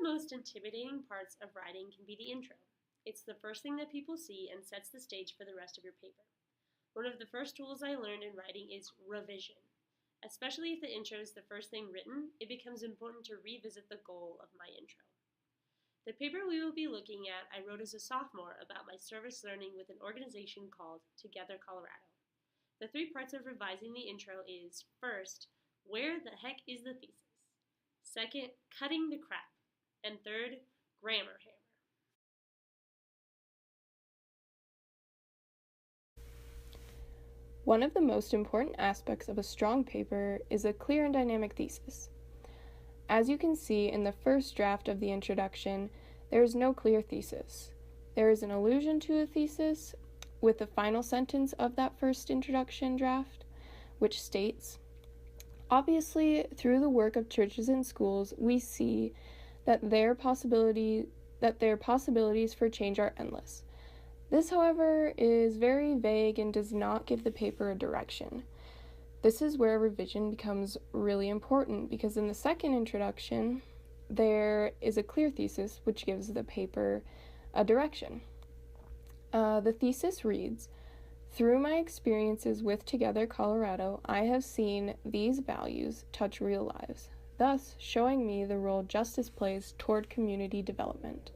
the most intimidating parts of writing can be the intro. It's the first thing that people see and sets the stage for the rest of your paper. One of the first tools I learned in writing is revision. Especially if the intro is the first thing written, it becomes important to revisit the goal of my intro. The paper we will be looking at I wrote as a sophomore about my service learning with an organization called Together Colorado. The three parts of revising the intro is, first, where the heck is the thesis? Second, cutting the crap. And third, grammar hammer. One of the most important aspects of a strong paper is a clear and dynamic thesis. As you can see in the first draft of the introduction, there is no clear thesis. There is an allusion to a thesis with the final sentence of that first introduction draft, which states, "Obviously, through the work of churches and schools, we see that their possibilities for change are endless. This, however, is very vague and does not give the paper a direction." This is where revision becomes really important because in the second introduction, there is a clear thesis which gives the paper a direction. The thesis reads, "Through my experiences with Together Colorado, I have seen these values touch real lives, thus showing me the role justice plays toward community development."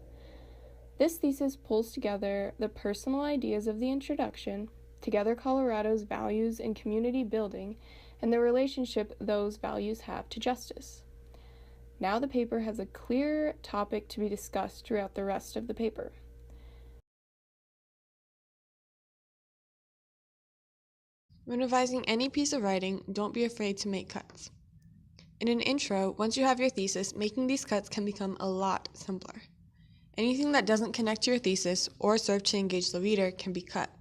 This thesis pulls together the personal ideas of the introduction, Together Colorado's values in community building, and the relationship those values have to justice. Now the paper has a clear topic to be discussed throughout the rest of the paper. When revising any piece of writing, don't be afraid to make cuts. In an intro, once you have your thesis, making these cuts can become a lot simpler. Anything that doesn't connect to your thesis or serve to engage the reader can be cut.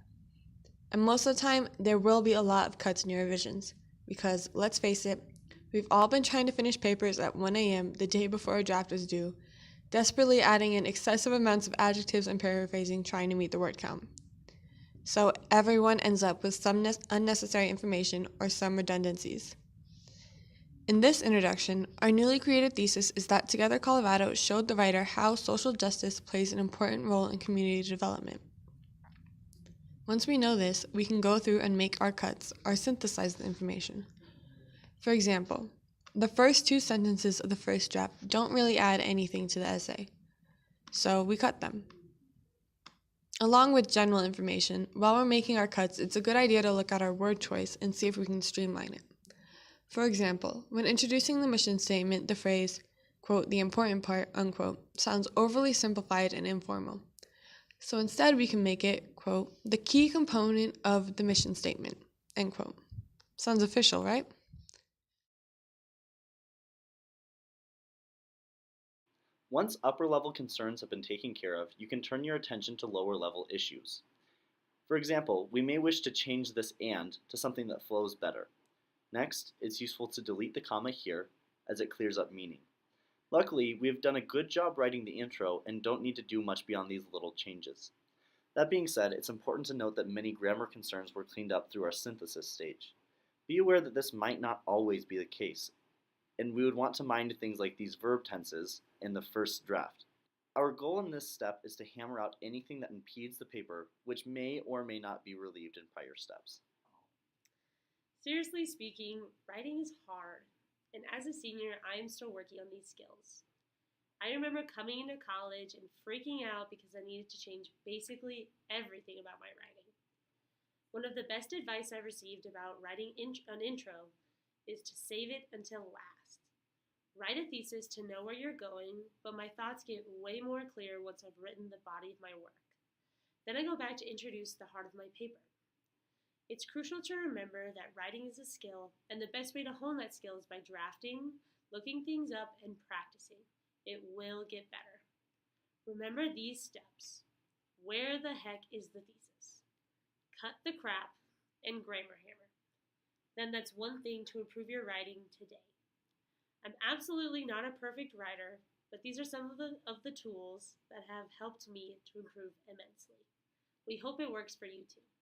And most of the time, there will be a lot of cuts in your revisions, because, let's face it, we've all been trying to finish papers at 1 a.m. the day before a draft is due, desperately adding in excessive amounts of adjectives and paraphrasing trying to meet the word count. So everyone ends up with some unnecessary information or some redundancies. In this introduction, our newly created thesis is that Together Colorado showed the writer how social justice plays an important role in community development. Once we know this, we can go through and make our cuts or synthesize the information. For example, the first two sentences of the first draft don't really add anything to the essay, so we cut them. Along with general information, while we're making our cuts, it's a good idea to look at our word choice and see if we can streamline it. For example, when introducing the mission statement, the phrase, quote, "the important part," unquote, sounds overly simplified and informal. So instead we can make it, quote, "the key component of the mission statement," end quote. Sounds official, right? Once upper-level concerns have been taken care of, you can turn your attention to lower-level issues. For example, we may wish to change this "and" to something that flows better. Next, it's useful to delete the comma here, as it clears up meaning. Luckily, we have done a good job writing the intro and don't need to do much beyond these little changes. That being said, it's important to note that many grammar concerns were cleaned up through our synthesis stage. Be aware that this might not always be the case, and we would want to mind things like these verb tenses in the first draft. Our goal in this step is to hammer out anything that impedes the paper, which may or may not be relieved in prior steps. Seriously speaking, writing is hard, and as a senior, I am still working on these skills. I remember coming into college and freaking out because I needed to change basically everything about my writing. One of the best advice I've received about writing an intro is to save it until last. Write a thesis to know where you're going, but my thoughts get way more clear once I've written the body of my work. Then I go back to introduce the heart of my paper. It's crucial to remember that writing is a skill, and the best way to hone that skill is by drafting, looking things up, and practicing. It will get better. Remember these steps. Where the heck is the thesis? Cut the crap, and grammar hammer. Then that's one thing to improve your writing today. I'm absolutely not a perfect writer, but these are some of the tools that have helped me to improve immensely. We hope it works for you too.